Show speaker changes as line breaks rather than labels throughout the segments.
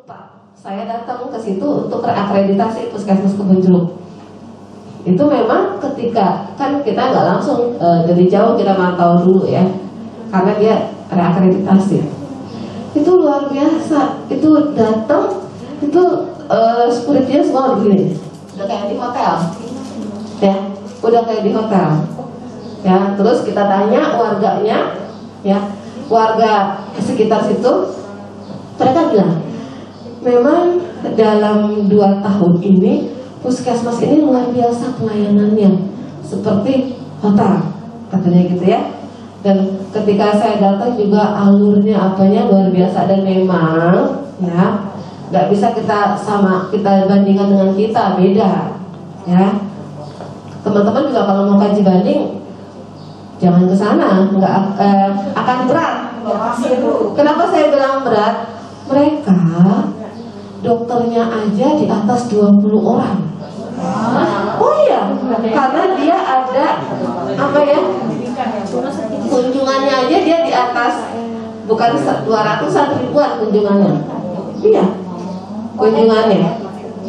lupa, saya datang ke situ untuk reakreditasi Puskesmas Kebun Jeruk. Itu memang ketika kan kita nggak langsung dari jauh kita mantau dulu ya, karena dia reakreditasi. Itu luar biasa. Itu datang, itu security-nya semua begini, udah kayak di hotel, ya, udah kayak di hotel. Ya, terus kita tanya warganya, ya, warga sekitar situ, mereka bilang, memang dalam 2 tahun ini Puskesmas ini luar biasa pelayanannya, seperti hotel, katanya gitu ya. Dan ketika saya datang juga alurnya apanya luar biasa, dan memang ya nggak bisa kita bandingkan dengan kita, beda ya. Teman-teman juga kalau mau kaji banding jangan ke sana, nggak akan berat. Kenapa saya bilang berat? Mereka dokternya aja di atas 20 orang. Oh iya, karena dia ada apa ya? Kunjungannya aja dia di atas, bukan 200-an, ribuan kunjungannya. Iya, kunjungannya,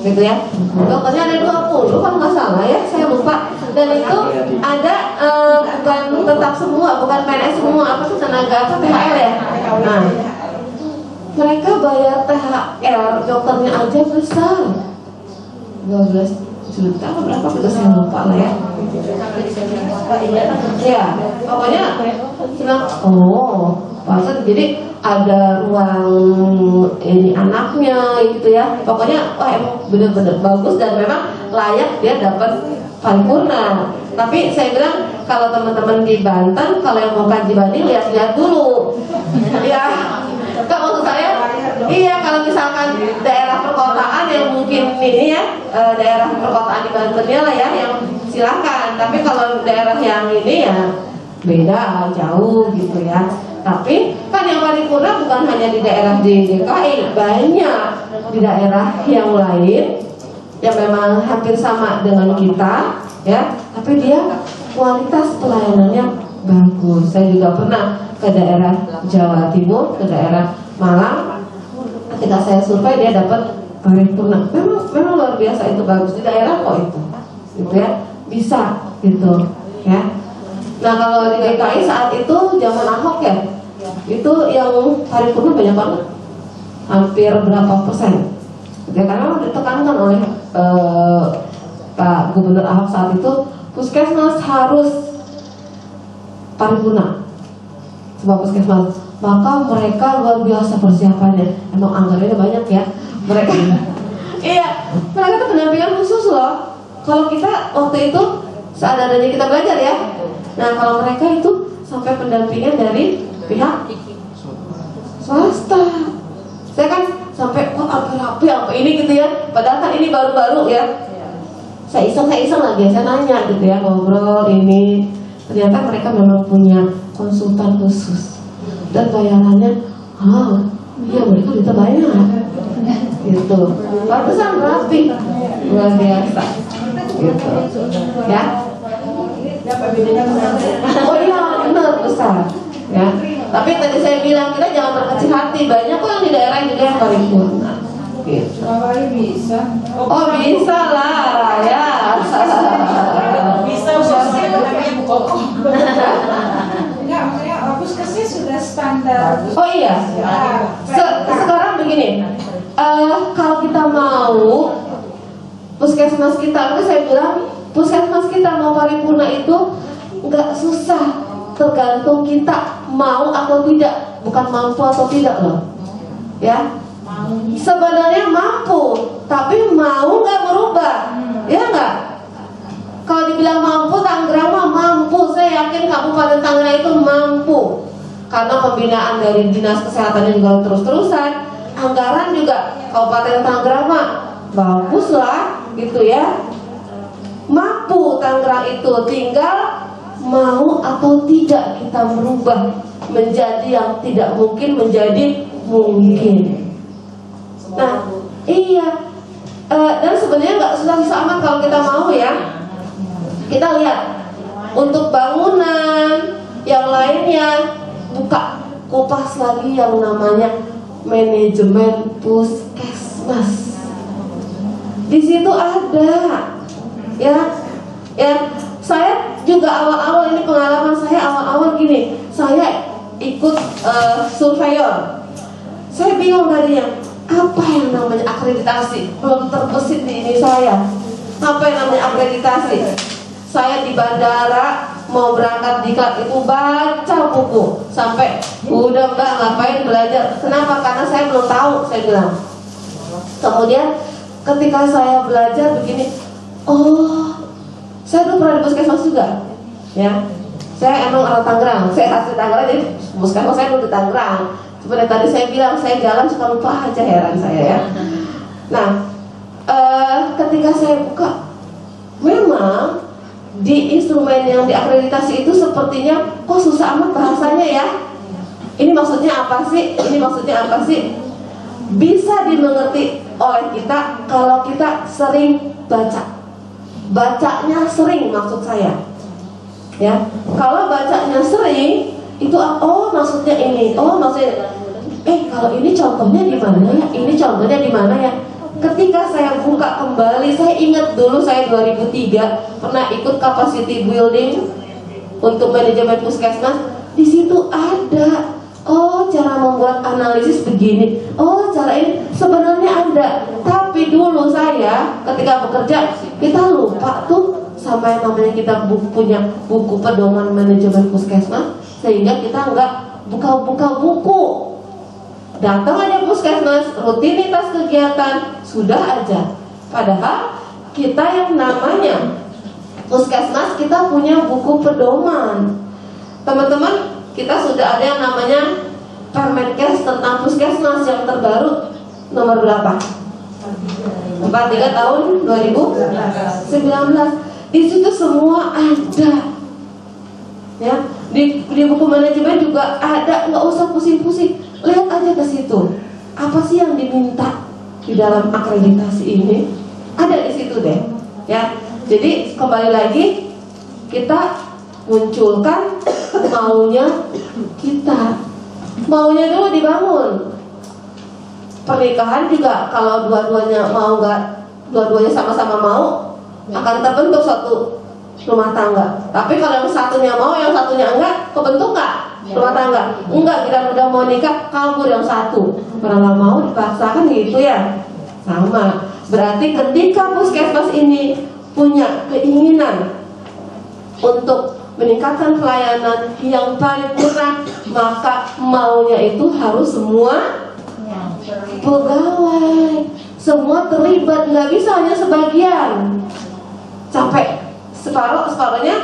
gitu ya. Dokternya ada 20 kan nggak salah ya, saya lupa. Dan itu ada bukan tetap semua, bukan PNS semua, apa tuh tenaga apa THR ya. Nah, mereka bayar THR dokternya aja besar, 12 juta atau berapa kita saya lupa lah ya. Ya, pokoknya bilang, oh, pasal jadi ada ruang ini anaknya gitu ya. Pokoknya wah emang bener-bener bagus dan memang layak dia dapat paripurna. Tapi saya bilang kalau teman-teman di Banten, kalau yang mau kaji banding lihat-lihat dulu. Ya, kan maksud saya, iya kalau misalkan daerah perkotaan yang mungkin ini ya, daerah perkotaan di Bantennya lah ya, yang silakan. Tapi kalau daerah yang ini ya beda jauh gitu ya. Tapi kan yang paripurna bukan hanya di daerah di DKI, banyak di daerah yang lain yang memang hampir sama dengan kita ya, tapi dia kualitas pelayanannya bagus. Saya juga pernah ke daerah Jawa Timur, ke daerah Malang. Ketika saya survei dia dapat paripurna. Memang luar biasa, itu bagus di daerah kok itu, gitu ya, bisa gitu ya. Nah kalau di DKI saat itu zaman Ahok ya, itu yang paripurna banyak banget, hampir berapa persen? Ya, karena ditekankan oleh Pak Gubernur Ahok saat itu, Puskesmas harus paripurna, sebuah puskesmas. Maka mereka luar biasa persiapannya. Emang anggarannya banyak ya mereka. Iya, mereka tuh pendampingan khusus loh. Kalau kita waktu itu seadanya kita belajar ya. Nah kalau mereka itu sampai pendampingan dari pihak swasta. Saya kan sampai rapi apa ini gitu ya. Padahal kan ini baru-baru ya. Saya iseng lagi, saya nanya gitu ya, ngobrol ini. Ternyata mereka memang punya konsultan khusus. Dan bayarannya, iya mereka bisa bayar, gitu. Pantesan rapi, luar biasa, gitu. Ya. Oh iya benar besar, ya. Tapi tadi saya bilang kita jangan berkecil hati, banyak kok yang di daerah juga yang paripurna. Gitu. Oh bisa lah, ya.
Bisa puskesnya sudah standar.
Oh iya. Sekarang begini, kalau kita mau puskesmas kita, itu saya bilang puskesmas kita mau paripurna itu nggak susah, tergantung kita mau atau tidak, bukan mampu atau tidak loh, ya. Sebenarnya mampu, tapi mau nggak merubah, ya nggak? Kalau dibilang mampu, Tangerang mah mampu. Saya yakin Kabupaten Tangerang itu mampu, karena pembinaan dari Dinas Kesehatannya juga terus-terusan. Anggaran juga Kabupaten Tangerang mah bagus lah, gitu ya. Mampu Tangerang itu, tinggal mau atau tidak kita merubah menjadi yang tidak mungkin menjadi mungkin. Nah, iya. Dan sebenarnya nggak susah-susah amat kalau kita mau ya. Kita lihat untuk bangunan yang lainnya, buka kupas lagi yang namanya manajemen puskesmas. puskesmas. Di situ ada, ya. Saya juga awal-awal, ini pengalaman saya awal-awal gini. Saya ikut surveyor. Saya bingung tadinya, apa yang namanya akreditasi? Belum terbesit di ini saya. Apa yang namanya akreditasi? Saya di bandara mau berangkat diklat itu baca buku sampai udah Mbak ngapain belajar? Kenapa? Karena saya belum tahu, saya bilang. Kemudian ketika saya belajar begini, oh, saya dulu pernah di puskesmas juga, ya. Saya emang orang Tangerang, saya asli Tangerang, jadi puskesmas saya dulu di Tangerang. Seperti tadi saya bilang, saya jalan suka lupa aja, heran saya ya. Nah, ketika saya buka, memang di instrumen yang diakreditasi itu sepertinya kok susah amat bahasanya ya. Ini maksudnya apa sih? Ini maksudnya apa sih? Bisa dimengerti oleh kita kalau kita sering baca. Bacanya sering maksud saya. Ya, kalau bacanya sering itu oh maksudnya ini, oh maksudnya kalau ini contohnya di mana ya? Ini contohnya di mana ya? Ketika saya buka kembali, saya ingat dulu saya 2003 pernah ikut capacity building untuk manajemen puskesmas. Di situ ada, oh cara membuat analisis begini, oh cara ini sebenarnya ada. Tapi dulu saya ketika bekerja kita lupa tuh sama yang namanya kita punya buku pedoman manajemen puskesmas, sehingga kita nggak buka-buka buku. Datang aja puskesmas, rutinitas kegiatan sudah aja. Padahal kita yang namanya puskesmas kita punya buku pedoman. Teman-teman, kita sudah ada yang namanya Permenkes tentang puskesmas yang terbaru nomor berapa? 43 tahun 2019. Di situ semua ada. Ya, di buku manajemen juga ada, nggak usah pusing-pusing. Lihat aja ke situ. Apa sih yang diminta di dalam akreditasi ini? Ada di situ deh. Ya. Jadi kembali lagi kita munculkan maunya kita. Maunya dulu dibangun. Pernikahan juga kalau dua-duanya mau nggak, dua-duanya sama-sama mau, akan terbentuk suatu rumah tangga. Tapi kalau yang satunya mau, yang satunya enggak, kebentuk nggak rumah tangga? Enggak, kita udah mau nikah, kabur yang satu. Kalau nggak mau dipaksakan gitu ya. Sama. Berarti ketika puskesmas ini punya keinginan untuk meningkatkan pelayanan yang paripurna, maka maunya itu harus semua pegawai, semua terlibat, nggak bisa hanya sebagian. Capek separuhnya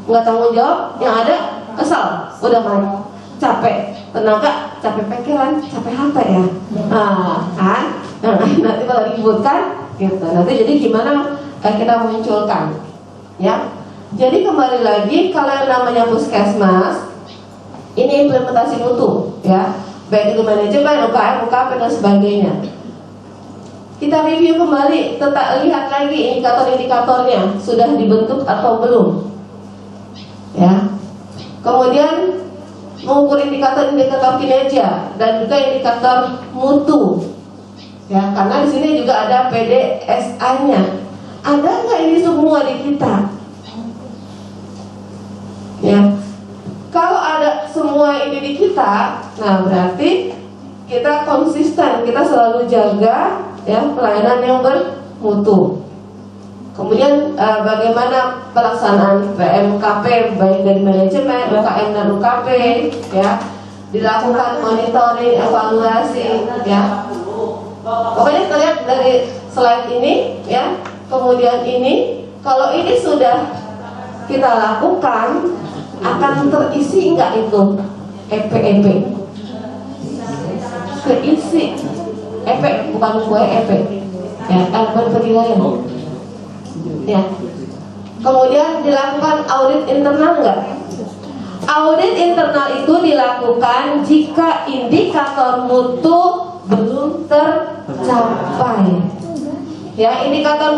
nggak tanggung jawab, yang ada kesal, udah main, capek tenaga, capek pikiran, capek hati ya. Kan nanti kalau ributkan gitu, nanti jadi gimana kita munculkan ya. Jadi kembali lagi, kalau yang namanya puskesmas ini implementasi mutu ya, baik itu manajemen, UKM, UKP dan sebagainya. Kita review kembali, tetap lihat lagi indikator-indikatornya sudah dibentuk atau belum. Ya. Kemudian mengukur indikator-indikator kinerja dan juga indikator mutu. Ya, karena di sini juga ada PDSA-nya. Ada nggak ini semua di kita? Ya. Kalau ada semua ini di kita, nah berarti kita konsisten, kita selalu jaga ya pelayanan yang bermutu. Kemudian bagaimana pelaksanaan PMKP baik dari manajemen, UKM dan UKP ya, dilakukan monitoring, evaluasi ya. Pokoknya kita lihat dari slide ini ya. Kemudian ini, kalau ini sudah kita lakukan, akan terisi enggak itu EP? Keisi EP, bukan gue EP ya, penilaian ya. Kemudian dilakukan audit internal enggak? Audit internal itu dilakukan jika indikator mutu belum tercapai ya. Indikator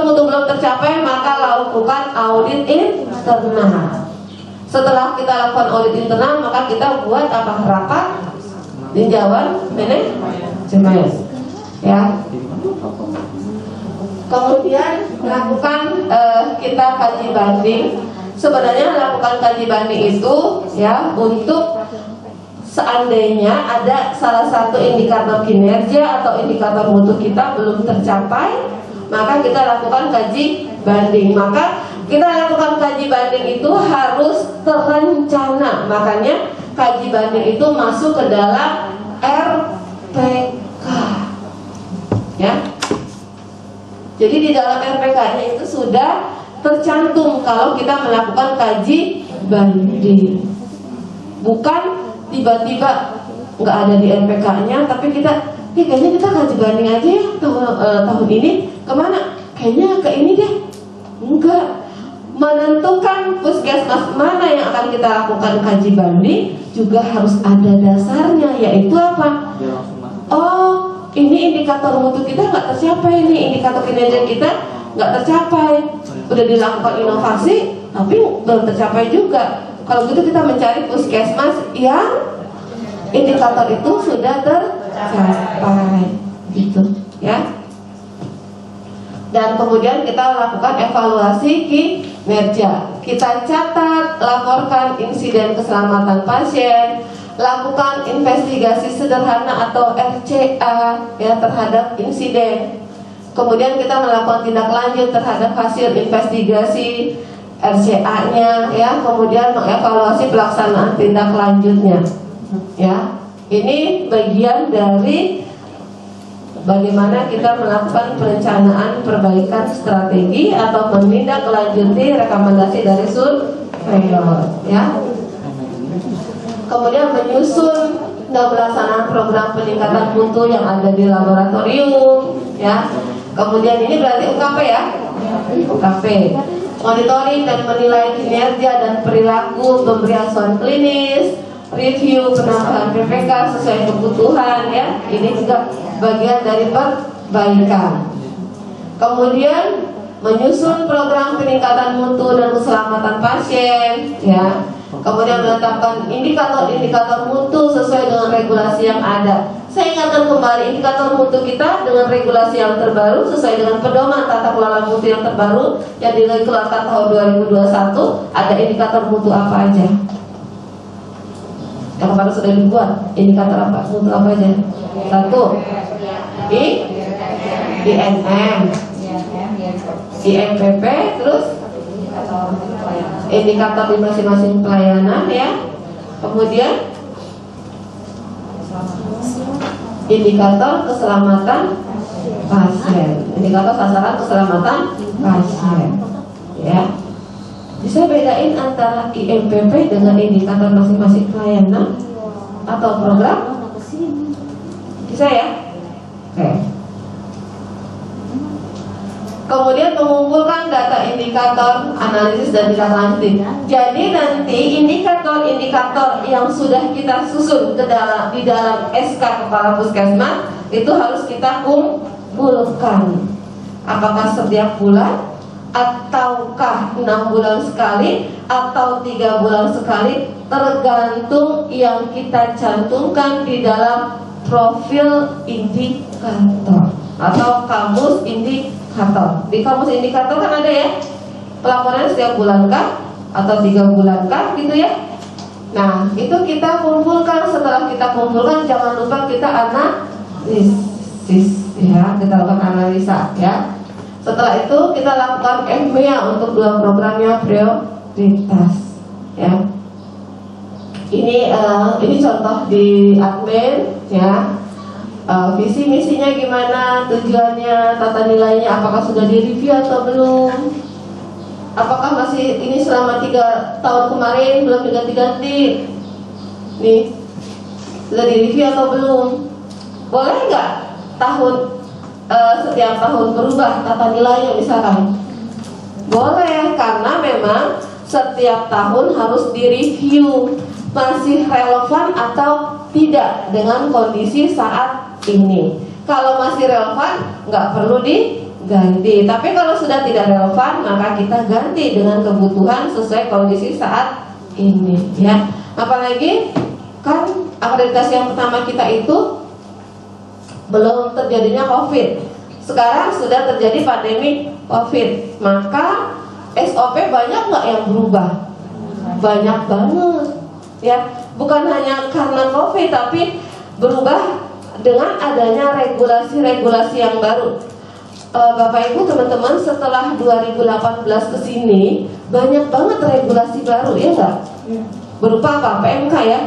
mutu belum tercapai, maka lakukan audit internal. Setelah kita lakukan audit internal, maka kita buat apa? Rapat tinjauan manajemen. ya. Kemudian lakukan kita kaji banding. Sebenarnya lakukan kaji banding itu ya untuk seandainya ada salah satu indikator kinerja atau indikator mutu kita belum tercapai, maka kita lakukan kaji banding. Maka kita lakukan kaji banding itu harus terencana. Makanya kaji banding itu masuk ke dalam RPK, ya. Jadi di dalam RPK-nya itu sudah tercantum kalau kita melakukan kaji banding. Bukan tiba-tiba nggak ada di RPK-nya, tapi kita, kayaknya kita kaji banding aja ya tahun ini kemana? Kayaknya ke ini deh. Enggak. Menentukan puskesmas mana yang akan kita lakukan kaji banding juga harus ada dasarnya, yaitu apa? Oh, ini indikator mutu kita nggak tercapai, ini indikator kinerja kita nggak tercapai. Udah dilakukan inovasi, tapi belum tercapai juga. Kalau gitu kita mencari puskesmas yang indikator itu sudah tercapai, gitu, ya. Dan kemudian kita lakukan evaluasi kinerja. Kita catat, laporkan insiden keselamatan pasien, lakukan investigasi sederhana atau RCA ya terhadap insiden. Kemudian kita melakukan tindak lanjut terhadap hasil investigasi RCA-nya ya, kemudian mengevaluasi pelaksanaan tindak lanjutnya. Ya. Ini bagian dari bagaimana kita melakukan perencanaan perbaikan strategi atau menindaklanjuti rekomendasi dari surveyor ya. Kemudian menyusun dan melaksanakan program peningkatan mutu yang ada di laboratorium ya. Kemudian ini berarti UKP ya. UKP. Monitoring dan menilai kinerja dan perilaku pemberi asuhan klinis, review penambahan PPK sesuai kebutuhan ya. Ini juga bagian dari perbaikan. Kemudian menyusun program peningkatan mutu dan keselamatan pasien ya. Kemudian menetapkan indikator-indikator mutu sesuai dengan regulasi yang ada. Saya ingatkan kembali indikator mutu kita dengan regulasi yang terbaru sesuai dengan pedoman tata kelola mutu yang terbaru yang dikeluarkan tahun 2021. Ada indikator mutu apa aja? Yang kemarin sudah dibuat. Indikator apa? Mutu apa aja? Satu, INM, INPP, terus indikator di masing-masing pelayanan ya. Kemudian indikator keselamatan pasien, indikator sasaran keselamatan pasien ya. Bisa bedain antara INPP dengan indikator masing-masing pelayanan atau program? Bisa ya? Oke. Kemudian mengumpulkan data indikator, analisis dan tindak lanjut. Jadi nanti indikator-indikator yang sudah kita susun di dalam SK Kepala Puskesmas itu harus kita kumpulkan. Apakah setiap bulan, ataukah 6 bulan sekali, atau 3 bulan sekali, tergantung yang kita cantumkan di dalam profil indikator atau kamus indikator. Di kamus indikator kan ada ya pelaporan setiap bulan kah atau 3 bulan kah gitu ya. Nah itu kita kumpulkan. Setelah kita kumpulkan jangan lupa kita analisis ya, kita lakukan analisa ya. Setelah itu kita lakukan FMEA untuk 2 programnya prioritas ya. Ini contoh di admin ya. Visi misinya gimana, tujuannya, tata nilainya, apakah sudah direview atau belum, apakah masih ini selama 3 tahun kemarin belum diganti-ganti nih, sudah direview atau belum, boleh nggak setiap tahun berubah tata nilainya misalkan? Boleh, karena memang setiap tahun harus direview masih relevan atau tidak dengan kondisi saat ini. Kalau masih relevan nggak perlu diganti, tapi kalau sudah tidak relevan maka kita ganti dengan kebutuhan sesuai kondisi saat ini ya. Apalagi kan akreditasi yang pertama kita itu belum terjadinya COVID. Sekarang sudah terjadi pandemi COVID, maka SOP banyak nggak yang berubah? Banyak banget, ya. Bukan hanya karena COVID, tapi berubah dengan adanya regulasi-regulasi yang baru. Bapak Ibu teman-teman, setelah 2018 ke sini banyak banget regulasi baru, ya nggak? Berupa apa? PMK ya.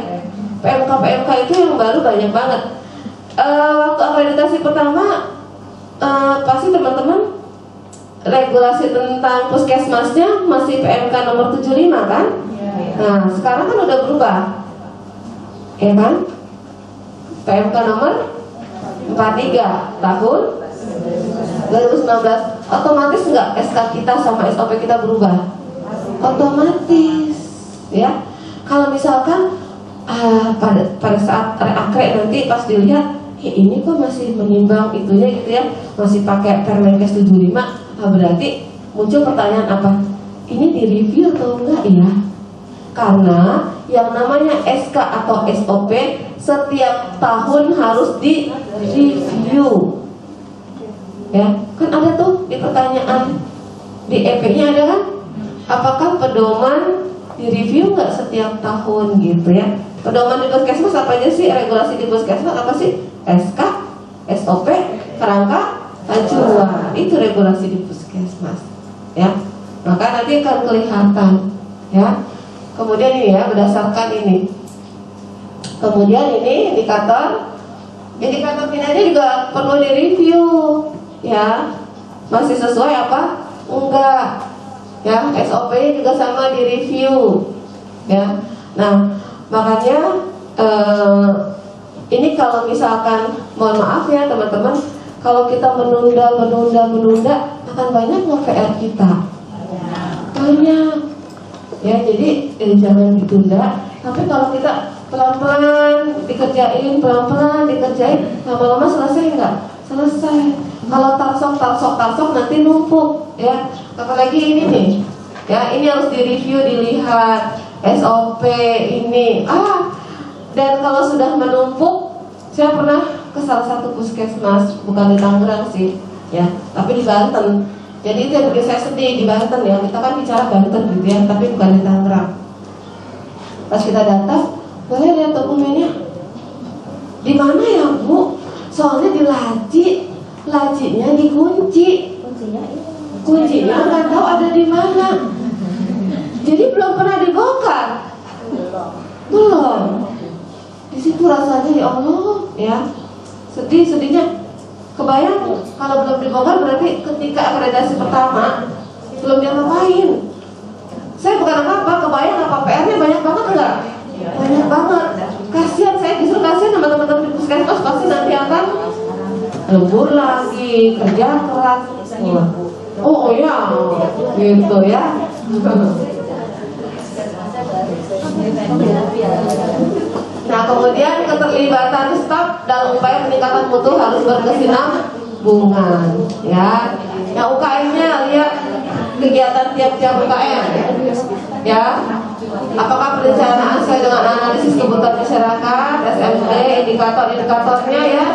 PMK itu yang baru banyak banget. Waktu akreditasi pertama pasti teman-teman regulasi tentang puskesmasnya masih PMK nomor 75 kan? Nah, sekarang kan udah berubah, ya kan? PMK nomor 43 tahun 2019. Otomatis nggak SK kita sama SOP kita berubah? Otomatis, ya. Kalau misalkan pada saat reakre nanti pas dilihat, ini kok masih menyimbang itunya gitu ya, masih pakai Permenkes 75, berarti muncul pertanyaan apa? Ini direview atau enggak ya? Karena yang namanya SK atau SOP setiap tahun harus direview. Ya, kan ada tuh di pertanyaan di EP-nya ada kan? Apakah pedoman direview nggak setiap tahun gitu ya? Pedoman di puskesmas apa aja sih? Regulasi di puskesmas apa sih? SK, SOP, kerangka acuan. Itu regulasi di puskesmas, ya. Maka nanti akan kelihatan, ya. Kemudian ini ya, berdasarkan ini. Kemudian ini indikator kinerja juga perlu direview, ya. Masih sesuai apa? Enggak. Ya, SOP-nya juga sama direview, ya. Nah, makanya ini kalau misalkan, mohon maaf ya teman-teman, kalau kita menunda akan banyak PR kita. Banyak. Ya, jadi jangan ditunda. Tapi kalau kita pelan-pelan dikerjain, lama-lama selesai nggak? Selesai. Kalau tarsok nanti numpuk, ya. Apalagi ini nih, ya, ini harus direview, dilihat SOP ini. Dan kalau sudah menumpuk, saya pernah ke salah satu puskesmas, bukan di Tangerang sih, ya, tapi di Banten. Jadi itu yang bikin saya sedih, di Banten ya. Kita kan bicara Banten gitu ya, tapi bukan di Tangerang. Pas kita datang, boleh lihat dokumennya. Di mana ya Bu? Soalnya di lacinya dikunci. Kuncinya nggak tahu ada di mana. Jadi belum pernah dibongkar. Belum. Di situ rasanya ya Allah, ya, sedihnya. Kebayang kalau belum dibongkar berarti ketika akreditasi pertama belum diapa-apain. Saya bukan apa-apa, kebayang apa PR-nya banyak banget enggak? Banyak banget. Kasihan, saya justru kasihan sama teman-teman di puskesmas, pasti nanti akan lembur lagi, kerja keras. Oh ya, gitu ya. Nah, kemudian keterlibatan staf dalam upaya peningkatan mutu harus berkesinambungan, ya. Yang UKM-nya lihat kegiatan tiap-tiap UKM, ya. Apakah perencanaan sesuai dengan analisis kebutuhan masyarakat, SMD, indikator-indikatornya ya,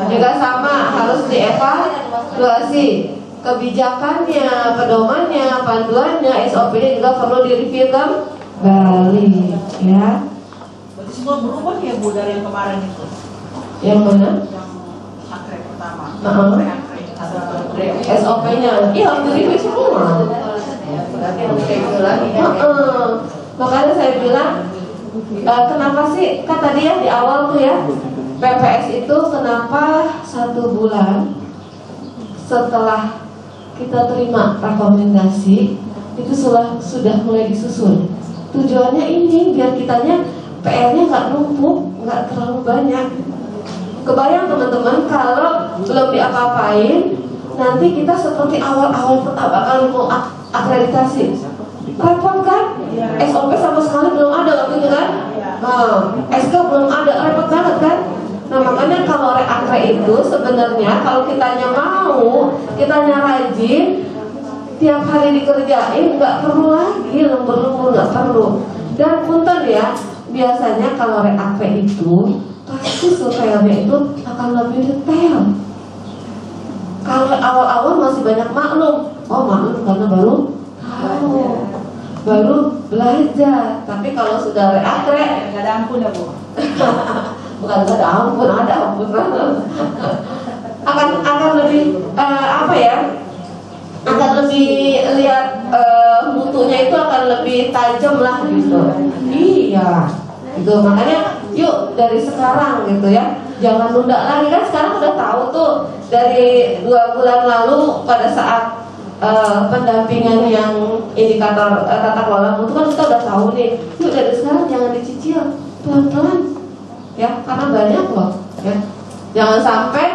juga sama harus dievaluasi. Kebijakannya, pedomannya, panduannya, SOP-nya juga perlu direview kembali, ya.
Berarti semua berubah ya Bu dari yang kemarin itu?
Yang mana?
Yang akre pertama.
SOP-nya, iya harus direview semua.
Berarti harus kayak gitu lagi ya?
Makanya saya bilang, kenapa sih, kan tadi ya di awal tuh ya, PPS itu kenapa 1 bulan setelah kita terima rekomendasi itu sudah mulai disusun. Tujuannya ini biar kitanya PR-nya nggak numpuk, nggak terlalu banyak. Kebayang teman-teman kalau belum diapa-apain, nanti kita seperti awal-awal pertama kali mau akreditasi, repot kan? SOP sama sekali belum ada waktu itu kan? SK belum ada, repot banget kan? Nah, makanya kalau reakre itu sebenarnya kalau kitanya mau, kitanya rajin, tiap hari dikerjain, nggak perlu lagi lembur-lembur, nggak perlu. Dan punten ya, biasanya kalau reakre itu pasti surveyornya itu akan akan lebih detail. Kalau awal-awal masih banyak maklum, maklum karena baru tahu, baru belajar. Tapi kalau sudah reakre,
Nggak ada ampun ya Bu.
bukan ada ampun, ada ampun. akan lebih akan lebih lihat mutunya itu akan lebih tajam lah gitu. Iya, gitu. Makanya yuk dari sekarang gitu ya, jangan nunda lagi. Kan sekarang udah tahu tuh dari 2 bulan lalu pada saat pendampingan yang indikator tata kelola mutu kan kita udah tahu nih. Yuk dari sekarang jangan dicicil, pelan-pelan ya, karena banyak loh ya. Jangan sampai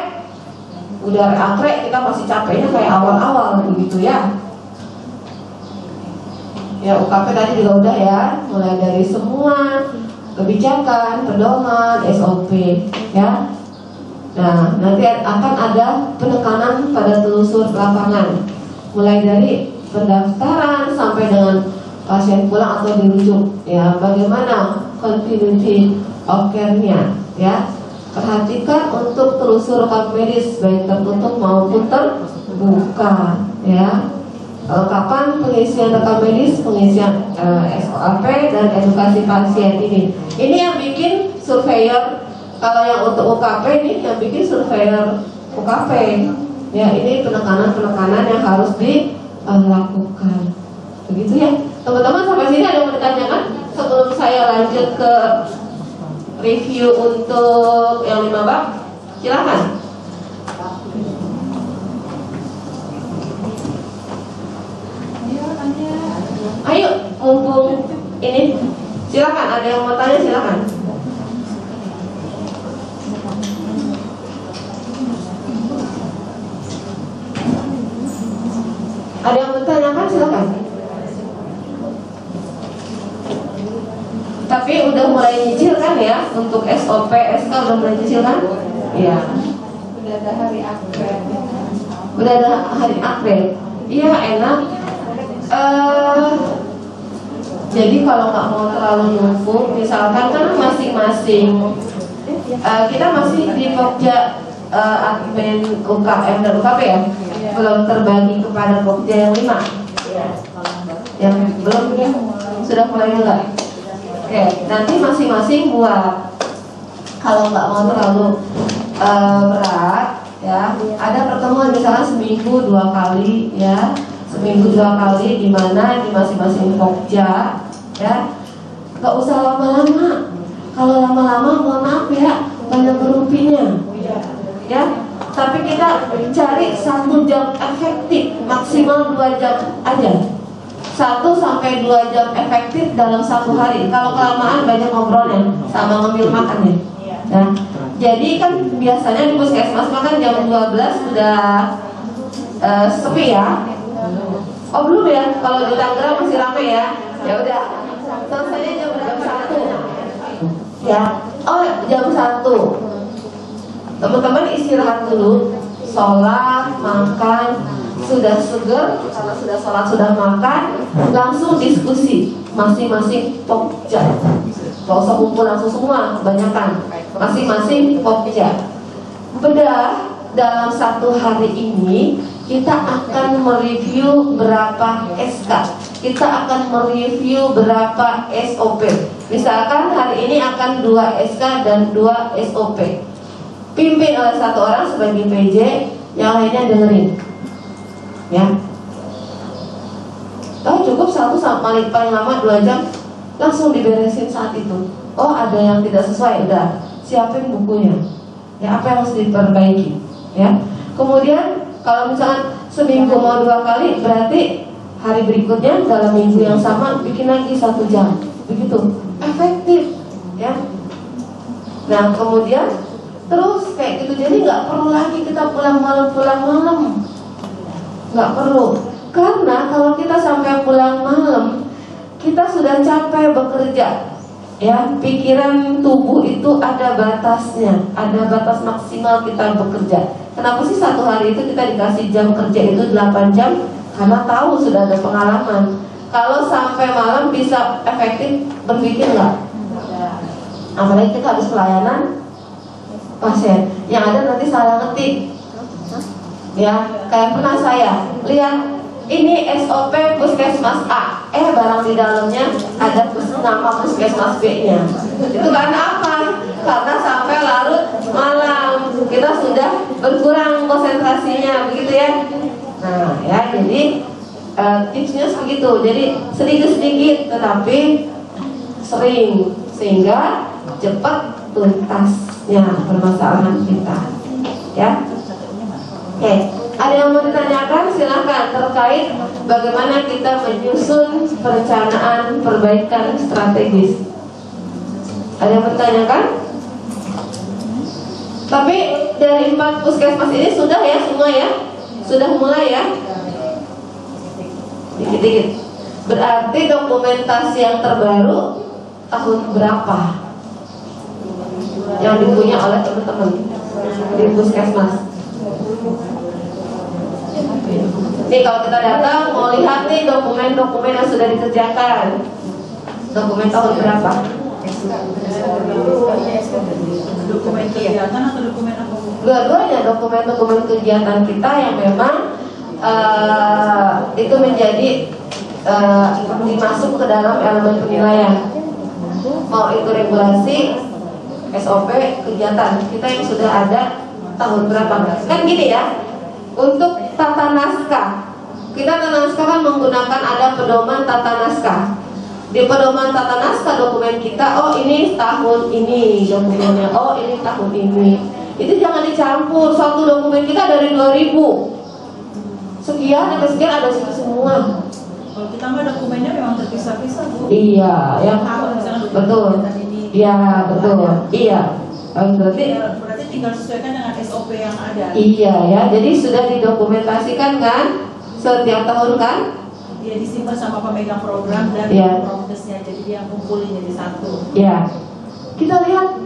udah reakre kita masih capeknya kayak awal-awal begitu ya. Ya UKP tadi juga udah ya, mulai dari semua kebijakan, pedoman, SOP ya. Nah nanti akan ada penekanan pada telusur lapangan, mulai dari pendaftaran sampai dengan pasien pulang atau dirujuk ya. Bagaimana continuity of care-nya ya. Perhatikan untuk telusur rekam medis baik tertutup maupun terbuka ya. Kapan pengisian rekam medis, pengisian SOP dan edukasi pasien ini. Ini yang bikin surveyor. Kalau yang untuk UKP ini yang bikin surveyor UKP. Ya, ini penekanan-penekanan yang harus dilakukan. Begitu ya. Teman-teman sampai sini ada yang mau ditanyakan sebelum saya lanjut ke review untuk yang 5 bab? Silakan. Ayo, mumpung ini, silakan. Ada yang mau tanya silakan. Ada yang bertanyakan silakan. Tapi udah mulai nyicil kan ya untuk SOP, SK udah mulai nyicil kan? Iya.
Udah ada hari akhir.
Udah ada hari akhir. Iya enak. Jadi kalau nggak mau terlalu numpuk, misalkan kan masing-masing kita masih di Pokja admin UKM dan UKP ya, belum terbagi kepada Pokja yang 5. Yang belum ya, sudah mulai enggak? Oke, nanti masing-masing buat. Kalau nggak mau terlalu berat ya, ada pertemuan misalnya seminggu 2 kali ya. Seminggu 2 kali di mana di masing-masing Pokja ya. Gak usah lama-lama. Kalau lama-lama mohon maaf ya, banyak kerupinya ya. Tapi kita cari 1 jam efektif, maksimal 2 jam aja. 1 sampai 2 jam efektif dalam 1 hari. Kalau kelamaan banyak ngobrolnya sama ngambil makannya ya. Jadi kan biasanya di puskesmas makan jam 12 sudah sepi ya. Oh belum ya, kalau di Tangerang masih ramai ya. Ya udah, selesainya jam 1 ya. Oh jam 1 teman-teman istirahat dulu, sholat, makan, sudah seger, karena sudah sholat, sudah makan, langsung diskusi masing-masing Pokja. Gak usah kumpul langsung semua, kebanyakan. Masing-masing Pokja. Bedah dalam 1 hari ini kita akan mereview berapa SK, kita akan mereview berapa SOP. Misalkan hari ini akan 2 SK dan 2 SOP. Pimpin oleh 1 orang sebagai PJ, yang lainnya dengerin. Ya. Oh cukup 1 sampai paling lama 2 jam, langsung diberesin saat itu. Oh ada yang tidak sesuai, udah siapin bukunya. Ya apa yang harus diperbaiki. Ya. Kemudian kalau misalkan seminggu mau 2 kali, berarti hari berikutnya dalam minggu yang sama bikin lagi 1 jam. Begitu, efektif ya. Nah kemudian terus kayak gitu. Jadi nggak perlu lagi kita pulang malam, nggak perlu. Karena kalau kita sampai pulang malam, kita sudah capek bekerja ya. Pikiran tubuh itu ada batasnya, ada batas maksimal kita bekerja. Kenapa sih 1 hari itu kita dikasih jam kerja itu 8 jam? Karena tahu sudah ada pengalaman. Kalau sampai malam bisa efektif, berpikir nggak? Apalagi kita habis pelayanan pasien. Yang ada nanti salah ngetik. Ya, kayak pernah saya lihat ini SOP puskesmas A, barang di dalamnya ada nama puskesmas B-nya. Itu karena apa? Karena sampai larut malam kita sudah berkurang konsentrasinya, begitu ya. Nah, ya jadi tipsnya begitu. Jadi sedikit-sedikit tetapi sering, sehingga cepat tuntasnya permasalahan kita. Ya. Oke, ada yang mau ditanyakan? Silahkan terkait bagaimana kita menyusun perencanaan perbaikan strategis. Ada yang bertanyakan? Tapi dari 4 puskesmas ini sudah ya semua ya? Sudah mulai ya? Dikit-dikit. Berarti dokumentasi yang terbaru tahun berapa yang dipunya oleh teman-teman di puskesmas? Nih kalau kita datang mau lihat nih dokumen-dokumen yang sudah dikerjakan. Dokumen tahun berapa?
Dokumen kegiatan atau dokumen apa?
Dua-duanya dokumen-dokumen kegiatan kita yang memang itu menjadi dimasuk ke dalam elemen penilaian. Mau itu regulasi, SOP, kegiatan kita yang sudah ada tahun berapa? Kan gini ya. Untuk tata naskah, kita tata naskah kan menggunakan ada pedoman tata naskah. Di pedoman tata naskah dokumen kita, oh ini tahun ini dokumennya, oh ini tahun ini. Itu jangan dicampur. Satu dokumen kita dari 2000 sekian sampai sekian ada situ semua.
Kalau kita mah dokumennya memang terpisah-pisah, Bu.
Iya, ya betul. Iya betul. Iya.
Berarti tinggal sesuaikan dengan SOP yang ada.
Iya ya, jadi sudah didokumentasikan kan setiap tahun kan?
Dia disimpan sama pemegang program dan promesnya, jadi dia kumpulin jadi satu.
Iya. Kita lihat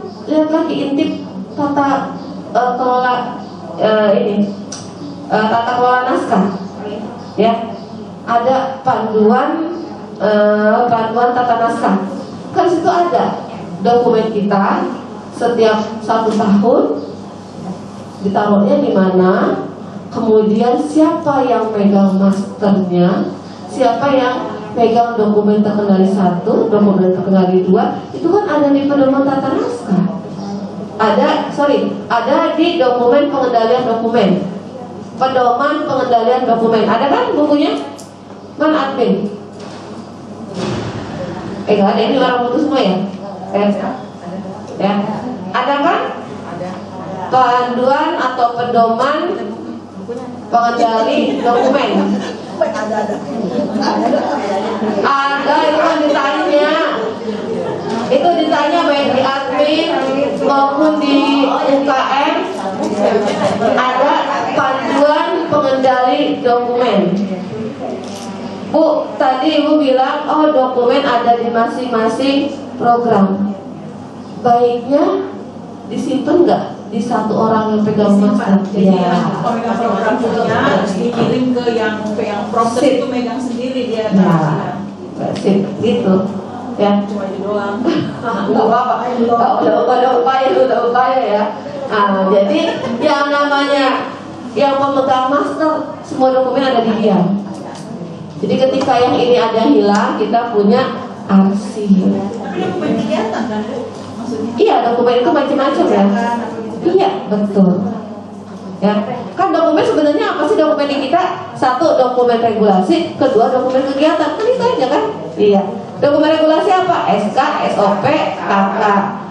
lagi intip tata kelola tata kelola naskah. Ya, ada panduan tata naskah. Kan situ ada dokumen kita. Setiap 1 tahun ditaruhnya di mana, kemudian siapa yang megang masternya, siapa yang pegang dokumen terkendali 1, dokumen terkendali 2, itu kan ada di pedoman tata naskah. Ada di dokumen pengendalian dokumen, pedoman pengendalian dokumen. Ada kan bukunya? Mana admin? Nggak ada, ini orang putus semua ya? Ya, ada kan?
Ada.
Panduan atau pedoman pengendali dokumen. Ada, itu kan ditanya. Itu ditanya baik di admin maupun di UKM. Ada panduan pengendali dokumen. Bu, tadi Ibu bilang, oh dokumen ada di masing-masing program. Baiknya disimpan nggak di satu orang yang pegang master?
Jadi yang pemegang program punya dikirim ke yang proses itu megang sendiri dia.
Nah, sip, gitu. Ya.
Cuma itu doang.
Nggak apa-apa. Udah upaya ya. Nah, jadi yang namanya yang pemegang master, semua dokumen ada di dia. Jadi ketika yang ini ada hilang, kita punya arsip.
Tapi dokumen kegiatan kan, Bu?
Iya, dokumen itu macam-macam ya. Iya, betul. Ya, kan dokumen sebenarnya apa sih dokumen di kita? 1 dokumen regulasi, kedua dokumen kegiatan. Kan itu aja kan? Iya. Dokumen regulasi apa? SK, SOP, KK.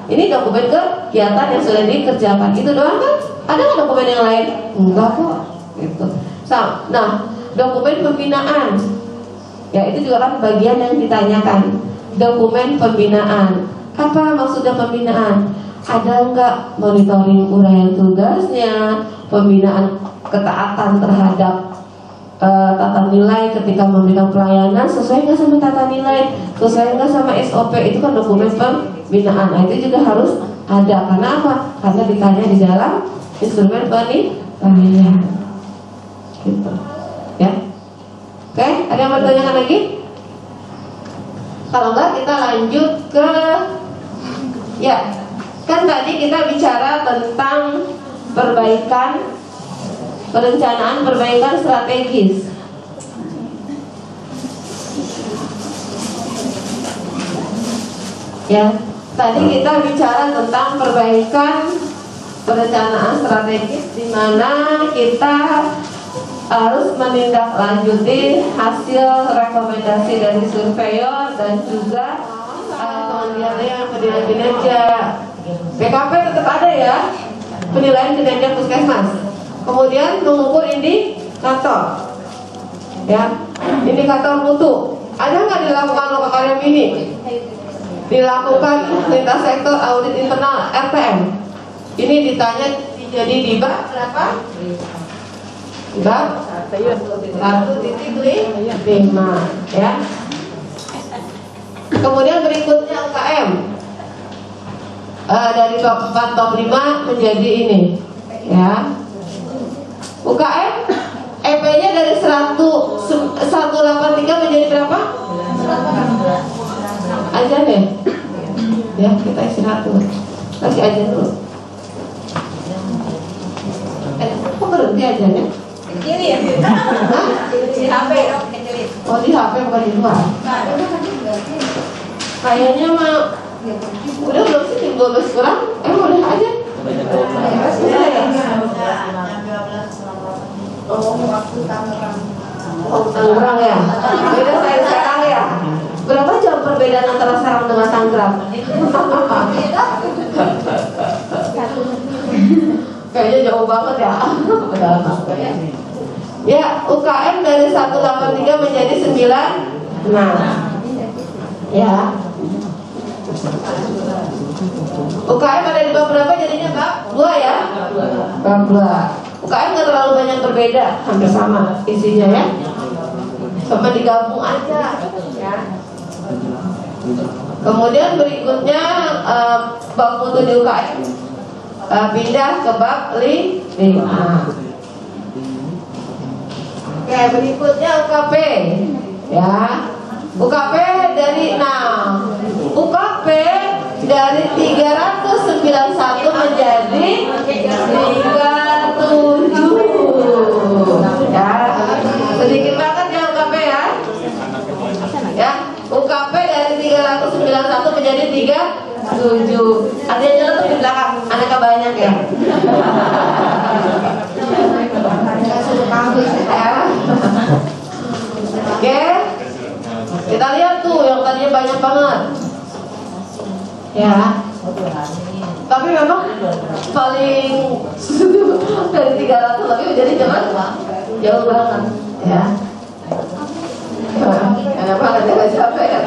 Ini dokumen kegiatan yang sudah dikerjakan. Itu doang kan? Ada nggak dokumen yang lain? Enggak kok. Gitu. Nah, dokumen pembinaan. Ya, itu juga kan bagian yang ditanyakan. Dokumen pembinaan. Apa maksudnya pembinaan? Ada nggak monitoring uraian tugasnya, pembinaan ketaatan terhadap tata nilai ketika memberikan pelayanan, sesuai nggak sama tata nilai, sesuai nggak sama SOP, itu kan dokumen pembinaan. Nah, itu juga harus ada. Karena apa? Karena ditanya di dalam instrumen penilaian. Gitu. Ya. Oke, ada yang mau ditanyakan lagi? Kalau enggak kita lanjut ke ya. Kan tadi kita bicara tentang perencanaan perbaikan strategis. Ya, tadi kita bicara tentang perbaikan perencanaan strategis, di mana kita harus menindaklanjuti hasil rekomendasi dari surveyor dan juga penilaian kinerja. PKP tetap ada ya, penilaian kinerja puskesmas. Kemudian mengukur indikator, ya, indikator mutu. Ada nggak dilakukan lokal ini? Dilakukan lintas sektor audit internal RPM. Ini ditanya jadi di bab berapa? Bab 1.5 ya. Kemudian berikutnya UKM. Dari bab 4 bab 5 menjadi ini ya. UKM EP-nya dari 183 menjadi berapa? Ajan ya? Ya, kita istirahat dulu. Kasih ajan dulu. Kok berhenti ajannya?
Kecilin ya? Di HP dong, kecilin.
Oh, di HP bukan di luar? Kayaknya mah udah belum sih, 12 kurang? Udah aja. Udah ya? Oh, waktu Tangerang. Oh, Tangerang ya? Beda saya sekarang ya? Berapa jam perbedaan antara Serang dengan Tangerang? Kayaknya jauh banget ya. Ya, UKM dari 183 menjadi 9. Nah, ya. UKM ada di bab berapa jadinya, Bab? 2 ya? Bab 2. UKM nggak terlalu banyak berbeda, hampir sama isinya ya. Sama digabung aja ya. Kemudian berikutnya bab mutu di UKM pindah ke bab 5. Oke, berikutnya UKP ya. UKP dari UKP dari 391 menjadi 37 ya. Sedikit banget ya UKP ya. Ya, UKP dari 391 menjadi 37. Artinya jalan tuh di belakang, anaknya banyak ya. Oke, kita lihat tuh yang tadinya banyak banget. Ya, tapi memang paling dari 300 lebih jadi jauh banget ya. Enak banget ya, capek ya.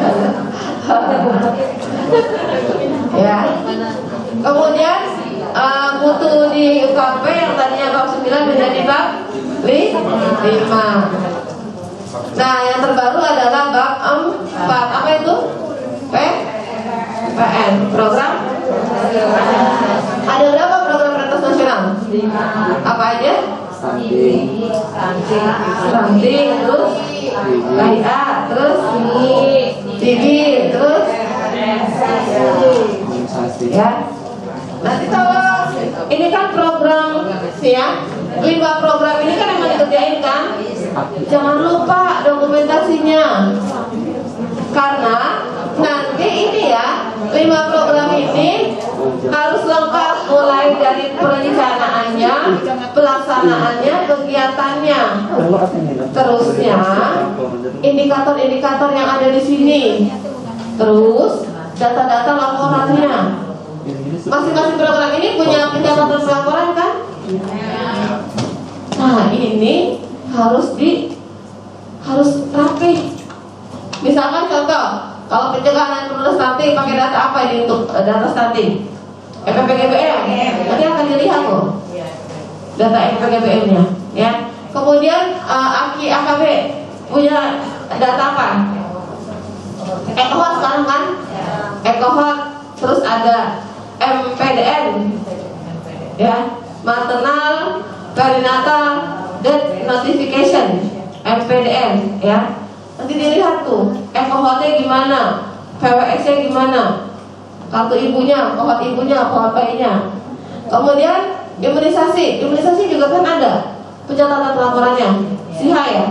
Ya. Kemudian mutu di UKP yang tadinya bab 9 menjadi bab 5. Nah, yang terbaru adalah bab 4. Apa itu? PN, program. Ada berapa program prioritas nasional? 5. Apa aja? Stunting, terus KIA, terus TV, terus ya. Nanti kalau ini kan program ya, 5 program ini kan emang dikerjain kan? Jangan lupa dokumentasinya, karena nanti ini ya 5 program ini harus lengkap, mulai dari perencanaannya, pelaksanaannya, kegiatannya, terusnya indikator-indikator yang ada di sini, terus data-data laporannya. Masing-masing program ini punya pencatatan pelaporan kan? Nah, ini harus rapi. Misalkan contoh, kalau pencegahan perlu stunting pakai data apa ini untuk data stunting? FPGBM. Nanti akan dilihat loh data FPGBM-nya, ya. Kemudian AKI AKB punya data apa? ECOHOT sekarang kan? ECOHOT, terus ada MPDN, ya, maternal, perinatal, death notification, MPDN, ya. Nanti dilihat tuh ECOHOT-nya gimana, PWS-nya gimana, kartu ibunya, kohort bayinya. Kemudian imunisasi juga kan ada pencatatan laporannya, SIHA ya.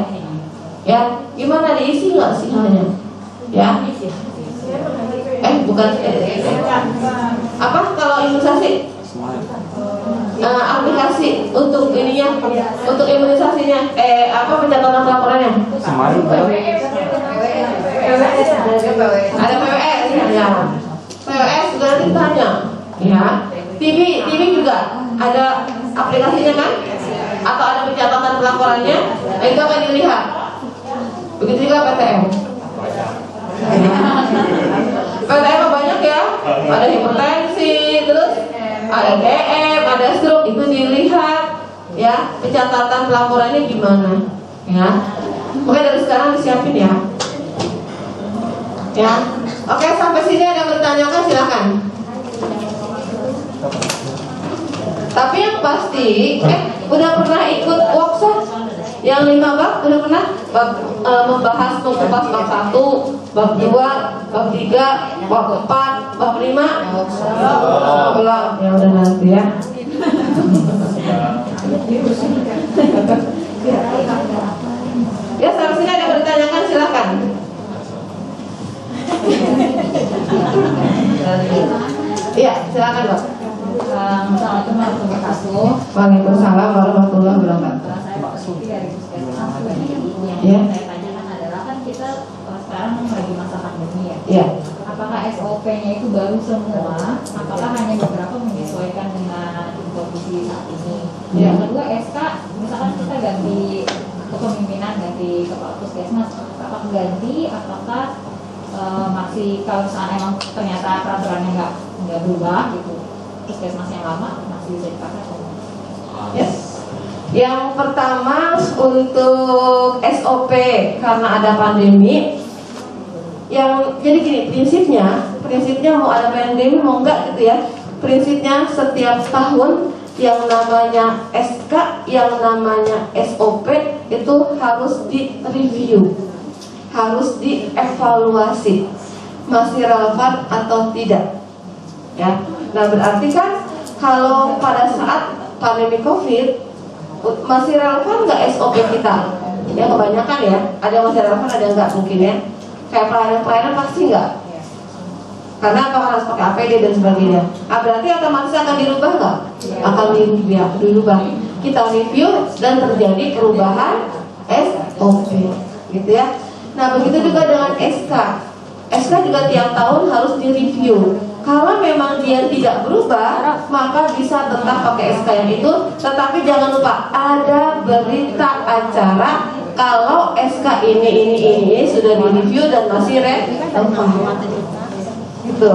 Ya, gimana diisi nggak SIHA-nya? Ya. Bukan. Apa kalau imunisasi? Aplikasi untuk ininya, untuk imunisasinya, pencatatan laporannya? Ada PWS ya. PWS juga nanti tanya, ya. TV juga ada aplikasinya kan? Atau ada pencatatan pelaporannya? Itu akan dilihat. Begitu juga PTM. PTM banyak ya. Ada hipertensi, terus ada DM, ada stroke, itu dilihat ya, pencatatan pelaporannya gimana ya. Oke, dari sekarang disiapin ya. Ya. Oke, sampai sini ada bertanyakan silakan. Tapi yang pasti, udah pernah ikut workshop yang 5 bab? Udah pernah mengupas bab 1, bab 2, bab 3, bab 4, bab 5? Belum, ya udah nanti ya. Ya, sampai sini ada bertanyakan silakan. Iya, silakan Dok.
Assalamualaikum warahmatullahi wabarakatuh.
Waalaikumsalam warahmatullahi wabarakatuh.
Saya Pak Sufi dari Puskesmas. Yang
Ya.
saya tanyakan adalah kan kita sekarang lagi masa pandemi ya.
Iya.
Apakah SOP-nya itu baru semua? Apakah hanya beberapa menyesuaikan dengan kondisi saat ini?
Ya.
Yang kedua SK, misalkan kita ganti kepemimpinan, ganti kepala puskesmas, apakah ganti? Apakah masih, kalau misalnya emang ternyata peraturannya nggak berubah gitu, puskesmas yang lama masih bisa dipakai atau enggak?
Yes. Yang pertama untuk SOP karena ada pandemi. Yang jadi gini, prinsipnya mau ada pandemi mau enggak gitu ya. Prinsipnya setiap tahun yang namanya SK, yang namanya SOP itu harus di-review, harus dievaluasi masih relevan atau tidak. Ya. Nah, berarti kan kalau pada saat pandemi COVID masih relevan nggak SOP kita? Ya kebanyakan ya, ada yang masih relevan, ada yang nggak mungkin ya. Kayak pelayanan pasti nggak, karena apa, harus pakai APD dan sebagainya. Berarti otomatis akan dirubah nggak? Akan dirubah. Kita review dan terjadi perubahan SOP, gitu ya. Nah, begitu juga dengan SK. SK juga tiap tahun harus direview. Kalau memang dia tidak berubah, maka bisa tetap pakai SK yang itu. Tetapi jangan lupa ada berita acara kalau SK ini sudah direview dan masih relevan. Gitu.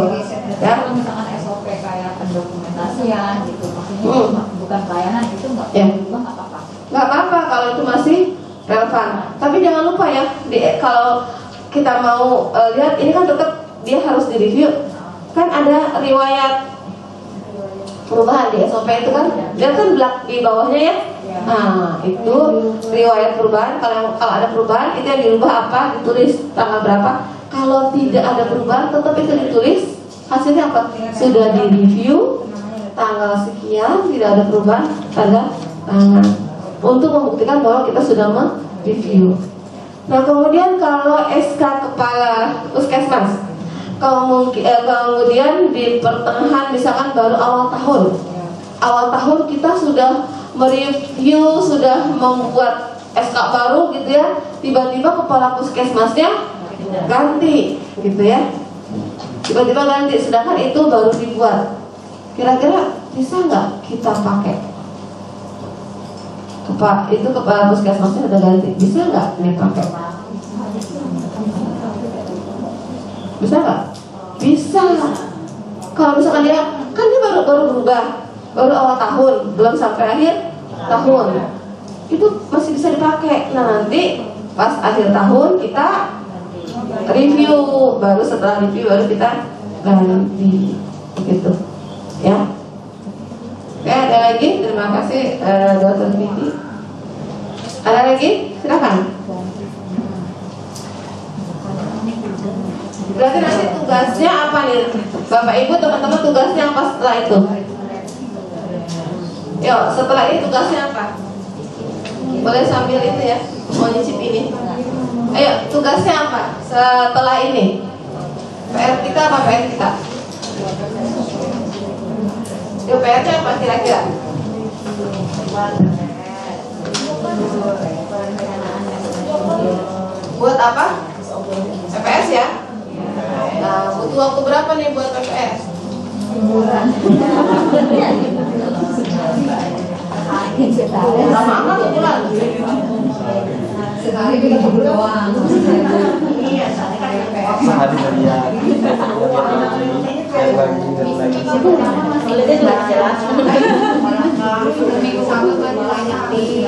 Ya.
Kalau misalkan SOP kayak pendokumentasian gitu, maksudnya bukan pelayanan itu nggak apa-apa.
Nggak apa-apa kalau itu masih relevan. Tapi jangan lupa ya, kalau kita mau lihat ini kan tetap dia harus direview. Kan ada riwayat perubahan di SOP itu kan, dia kan di bawahnya ya. Nah, itu riwayat perubahan. Kalau ada perubahan itu yang dirubah apa, ditulis tanggal berapa. Kalau tidak ada perubahan tetap itu ditulis hasilnya apa, sudah direview tanggal sekian, tidak ada perubahan, tanda tangan, untuk membuktikan bahwa kita sudah mereview. Nah, kemudian kalau SK kepala puskesmas kemudian di pertengahan misalkan baru awal tahun kita sudah mereview, sudah membuat SK baru gitu ya, tiba-tiba kepala puskesmasnya ganti gitu ya, tiba-tiba ganti, sedangkan itu baru dibuat. Kira-kira bisa nggak kita pakai? Itu kepala puskesmasnya udah ganti, bisa nggak dipakai? Bisa nggak? Bisa. Kalau misalkan dia baru berubah, baru awal tahun, belum sampai akhir tahun, itu masih bisa dipakai. Nah, nanti pas akhir tahun kita review, baru setelah review baru kita ganti, gitu ya. Oke, ada lagi? Terima kasih Dr. Vicky. Ada lagi? Silakan. Berarti nanti tugasnya apa nih? Bapak Ibu teman-teman tugasnya apa setelah itu? Yuk, setelah ini tugasnya apa? Boleh sambil itu ya, mau nyicip ini. Ayo, tugasnya apa setelah ini? PR kita apa PR kita? Yuk, PR-nya apa kira-kira? Buat apa? PPS ya? Nah, butuh waktu berapa nih buat PPS? Lama amat sebulan.
Sekali kita doang.
Iya, soalnya kan PPS.
Hari melihat
Boleh deh jelas. Minggu sama kan banyak nih.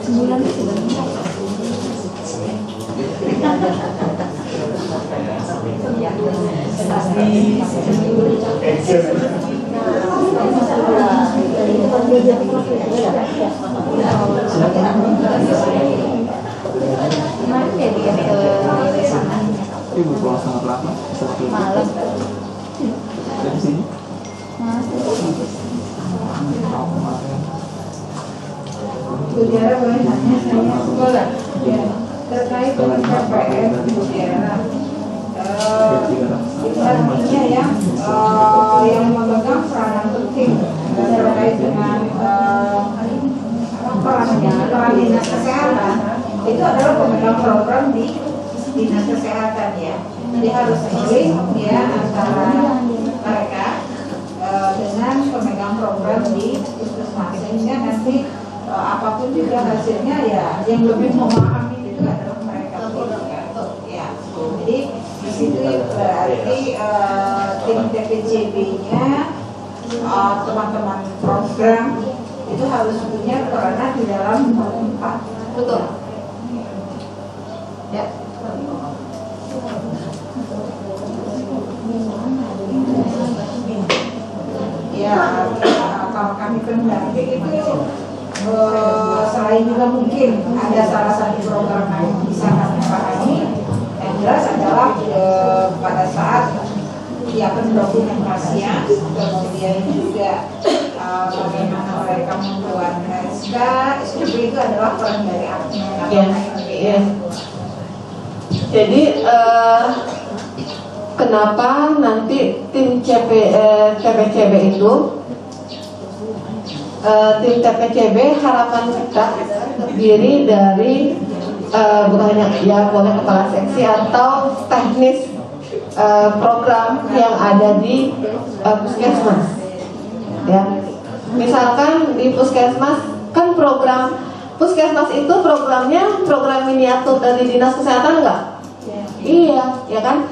Sebulan itu
Ibu pulang sangat lama,
malam.
dari sini.
Bu Tiara boleh tanya saya? Boleh. Ya. Terkait dengan KPR Bu Tiara, itu artinya ya yang memegang peranan penting terkait dengan peran dinas kesehatan itu adalah pemegang program di dinas kesehatan ya. Jadi harus seiring ya antara mereka dengan pemegang program di puskesmas sehingga nanti apapun juga hasilnya ya yang lebih memahami itu adalah mereka ya. Jadi di situ berarti tim TPCB-nya teman-teman program itu harus punya peranan di dalam empat.
Betul. Ya.
Ya, kalau kami pendamping itu selain juga mungkin ada salah satu program yang bisa kami pahami, yang jelas adalah pada saat ya pendokumentasian, kemudian juga bagaimana mereka membuat SK, SPP itu adalah peran dari admin atau
Iya. Jadi kenapa nanti tim TPCB itu tim TPCB harapan kita terdiri dari bukan hanya ya boleh kepala seksi atau teknis program yang ada di puskesmas ya. Misalkan di puskesmas kan program puskesmas itu programnya program miniatur dari dinas kesehatan enggak? Iya, ya kan?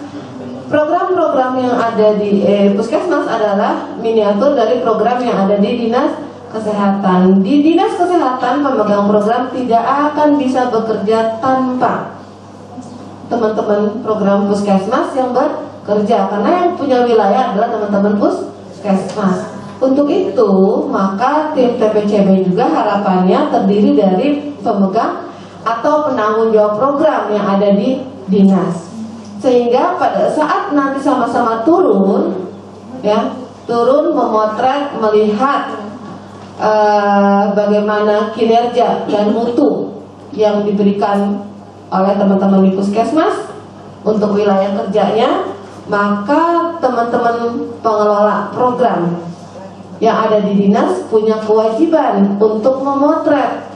Program-program yang ada di puskesmas adalah miniatur dari program yang ada di dinas kesehatan. Di dinas kesehatan pemegang program tidak akan bisa bekerja tanpa teman-teman program puskesmas yang bekerja, karena yang punya wilayah adalah teman-teman puskesmas. Untuk itu maka tim TPCB juga harapannya terdiri dari pemegang atau penanggung jawab program yang ada di dinas, sehingga pada saat nanti sama-sama turun ya, turun memotret, melihat bagaimana kinerja dan mutu yang diberikan oleh teman-teman di puskesmas untuk wilayah kerjanya, maka teman-teman pengelola program yang ada di dinas punya kewajiban untuk memotret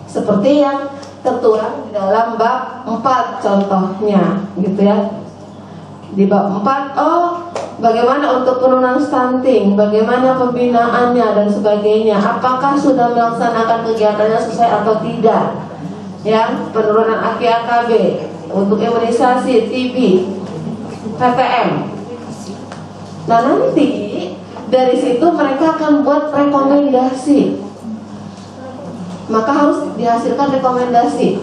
seperti yang tertuang di dalam bab 4 contohnya gitu ya. Di bab 4 bagaimana untuk penurunan stunting, bagaimana pembinaannya dan sebagainya, apakah sudah melaksanakan kegiatannya sesuai atau tidak ya, penurunan AKB untuk imunisasi TB, PTM. Nah nanti dari situ mereka akan buat rekomendasi, maka harus dihasilkan rekomendasi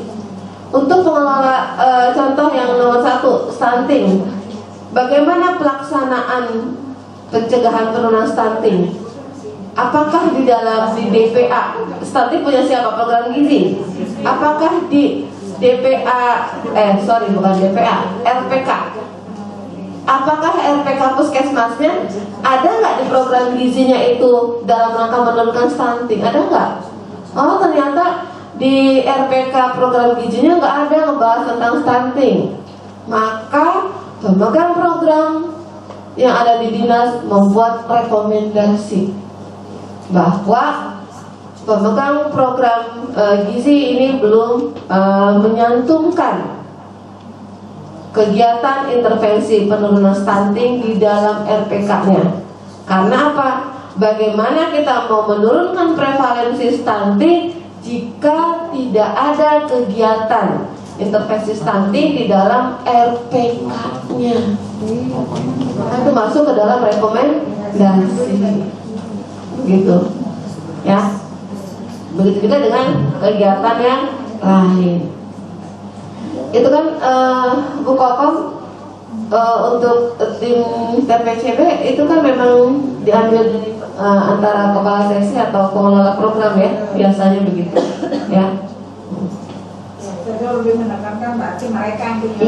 untuk pengelola. Contoh yang nomor 1 stunting, bagaimana pelaksanaan pencegahan penurunan stunting? Apakah di dalam di DPA stunting punya siapa program gizi? Apakah di bukan DPA, RPK. Apakah RPK puskesmasnya ada nggak di program gizinya itu dalam rangka menurunkan stunting? Ada nggak? Oh, ternyata di RPK program gizinya nggak ada ngebahas tentang stunting. Maka pemegang program yang ada di dinas membuat rekomendasi bahwa pemegang program gizi ini belum menyantumkan kegiatan intervensi penurunan stunting di dalam RPK-nya. Karena apa? Bagaimana kita mau menurunkan prevalensi stunting jika tidak ada kegiatan intervensi stunting di dalam RPK-nya? Itu masuk ke dalam rekomendasi, gitu, ya. Begitu juga dengan kegiatan yang lain. Itu kan Bu Kokom untuk tim TPCB itu kan memang diambil dari antara kepala seksi atau pengelola program ya, biasanya begitu, ya.
Jadi lebih menekankan berarti mereka yang punya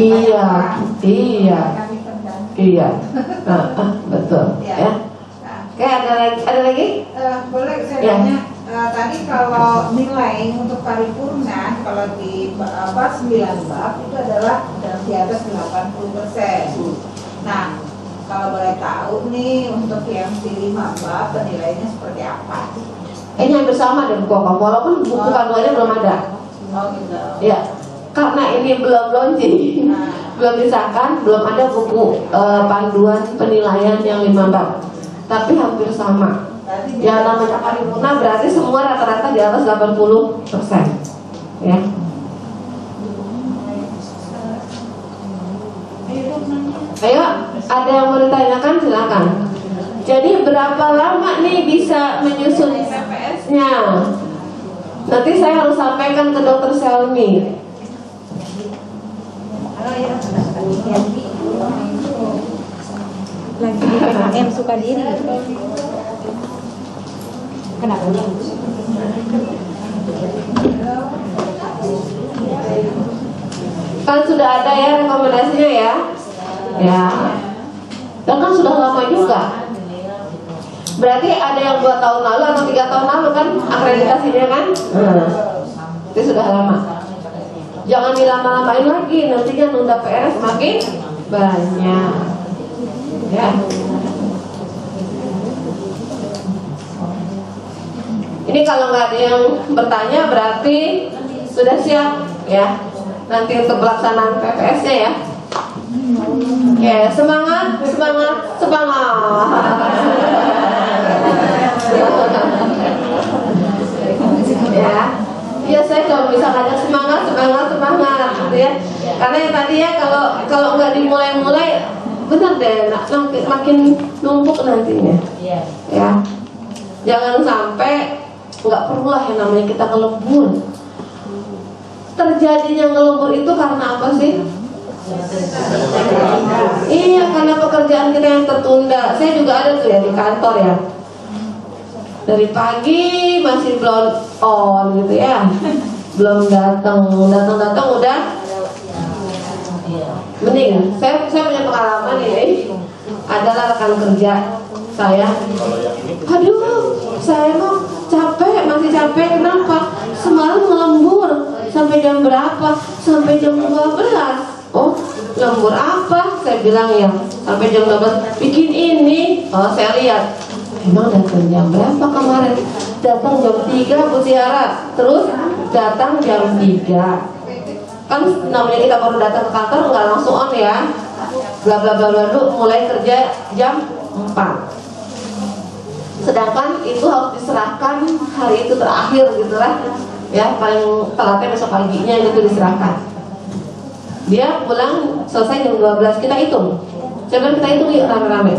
Iya, betul, ya. Oke, ada lagi?
Boleh saya
Ya.
tanya, tadi kalau nilai untuk paripurna kalau di 9 bab itu adalah di atas 80%. Nah, kalau boleh tahu nih untuk yang di 5 bab penilaiannya seperti apa?
Ini hampir sama dengan Kokom, walaupun buku panduannya belum ada.
Oh gitu.
Ya, karena ini belum launching, belum disahkan, belum ada buku panduan penilaian yang 5 bab. Tapi hampir sama. Yang namanya paripurna berarti semua rata-rata di atas 80%. Ya. Ayo, ada yang mau ditanyakan silakan. Jadi berapa lama nih bisa menyusun PPS-nya? Nanti saya harus sampaikan ke Dokter Selmi.
Lagi di PKM Sukadiri. Kenapa?
Kan sudah ada ya rekomendasinya ya. Ya. Dan kan sudah lama juga. Berarti ada yang 2 tahun lalu atau 3 tahun lalu kan akreditasinya kan? Itu sudah lama. Jangan dilama-lamain lagi, nantinya nunda PR semakin banyak. Ya. Ini kalau nggak ada yang bertanya berarti sudah siap ya. Nanti untuk pelaksanaan PPS-nya ya. Oke, semangat, semangat, semangat. Ya. Ya, saya kalau bisa ngajak semangat, gitu ya. Karena yang tadi ya kalau nggak dimulai-mulai, benar deh, makin numpuk nantinya. Ya. Jangan sampai nggak perlulah yang namanya kita ngelembur. Terjadinya ngelembur itu karena apa sih? Iya, karena pekerjaan kita yang tertunda. Saya juga ada tuh ya di kantor ya. Dari pagi masih belum on gitu ya, belum datang udah. Mending saya punya pengalaman ini. Adalah rekan kerja saya. Aduh, saya kok masih capek. Kenapa? Semalam ngelembur sampai jam berapa? Sampai jam 12. Oh, lembur apa? Saya bilang ya, sampai jam 12 bikin ini. Oh, saya lihat. Emang datang jam berapa kemarin? Datang jam 3 Bu Tiara. Terus datang jam 3. Kan namanya kita baru datang ke kantor nggak langsung on ya. Bla bla bla bla dulu, mulai kerja jam 4. Sedangkan itu harus diserahkan hari itu terakhir gitu lah. Ya, paling telatnya besok paginya itu diserahkan. Dia pulang selesai jam 12, kita hitung. Coba kita hitung yuk rame-rame.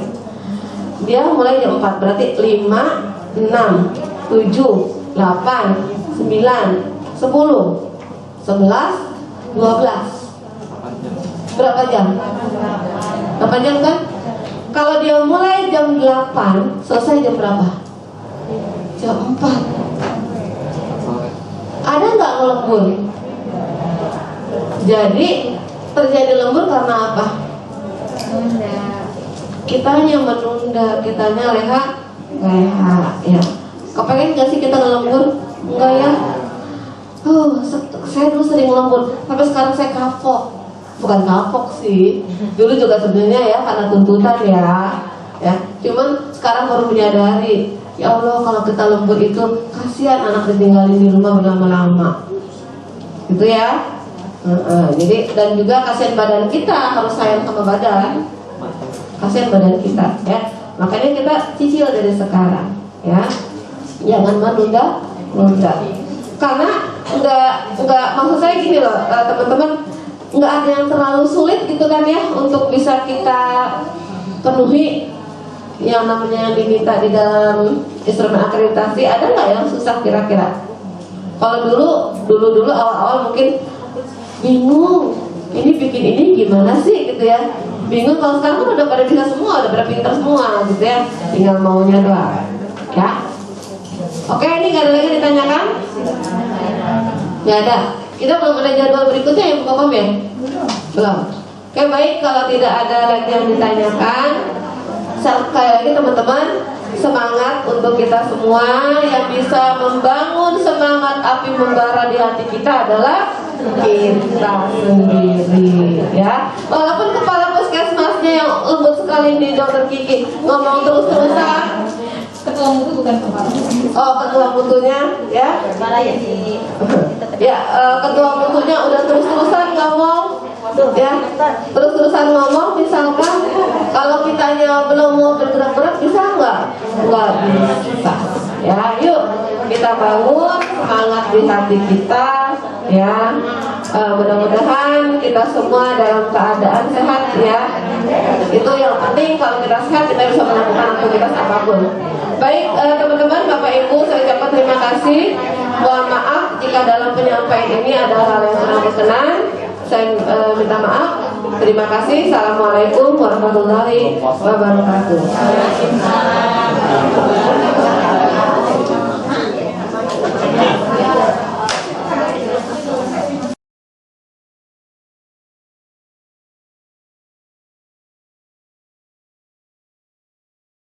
Dia mulai jam 4, berarti 5, 6, 7, 8, 9, 10, 11, 12. Berapa jam? 8 jam kan? Kalau dia mulai jam 8, selesai jam berapa? Jam 4. Ada nggak ngelembur? Jadi terjadi lembur karena apa? Kitanya menunda, kitanya leha, ya. Kepengen gak sih kita ngelembur? Enggak ya? Saya dulu sering lembur, tapi sekarang saya kapok. Bukan kapok sih, dulu juga sebenarnya ya karena tuntutan ya. Cuman sekarang baru menyadari, ya Allah kalau kita lembur itu kasihan anak ditinggalin di rumah berlama-lama, gitu ya. Jadi dan juga kasihan badan kita, harus sayang sama badan, kasihan badan kita ya. Makanya kita cicil dari sekarang ya, jangan menunda. Karena enggak maksud saya gini loh teman-teman, nggak ada yang terlalu sulit gitu kan ya untuk bisa kita penuhi yang namanya diminta di dalam instrumen akreditasi. Ada nggak yang susah kira-kira? Kalau dulu awal-awal mungkin bingung, ini bikin ini gimana sih gitu ya, bingung. Kalau sekarang kan udah pada bisa semua, udah pada pintar semua gitu ya, tinggal maunya doang ya. Oke, ini nggak ada lagi ditanyakan? Nggak ada. Kita belum ada jadwal berikutnya yang belum ya? Belum. Oke, baik, kalau tidak ada lagi yang ditanyakan, sekali lagi teman-teman, semangat untuk kita semua. Yang bisa membangun semangat api membara di hati kita adalah kita sendiri ya. Walaupun kepala puskesmasnya yang lembut sekali di Dokter Kiki ngomong terus-terusan,
Ketua mutu bukan kepala.
ketua mutunya ya. Ketua mutunya udah terus-terusan ngomong ya, terus-terusan ngomong. Misalkan kalau kitanya belum mau bergerak-gerak, bisa nggak bisa ya. Yuk kita bangun semangat di hati kita ya. Mudah-mudahan kita semua dalam keadaan sehat ya. Itu yang penting. Kalau kita sehat, kita bisa melakukan aktivitas apapun. Baik teman-teman, Bapak Ibu, saya ucapkan terima kasih. Mohon maaf jika dalam penyampaian ini ada hal yang kurang berkenan. Saya minta maaf. Terima kasih. Assalamualaikum warahmatullahi wabarakatuh.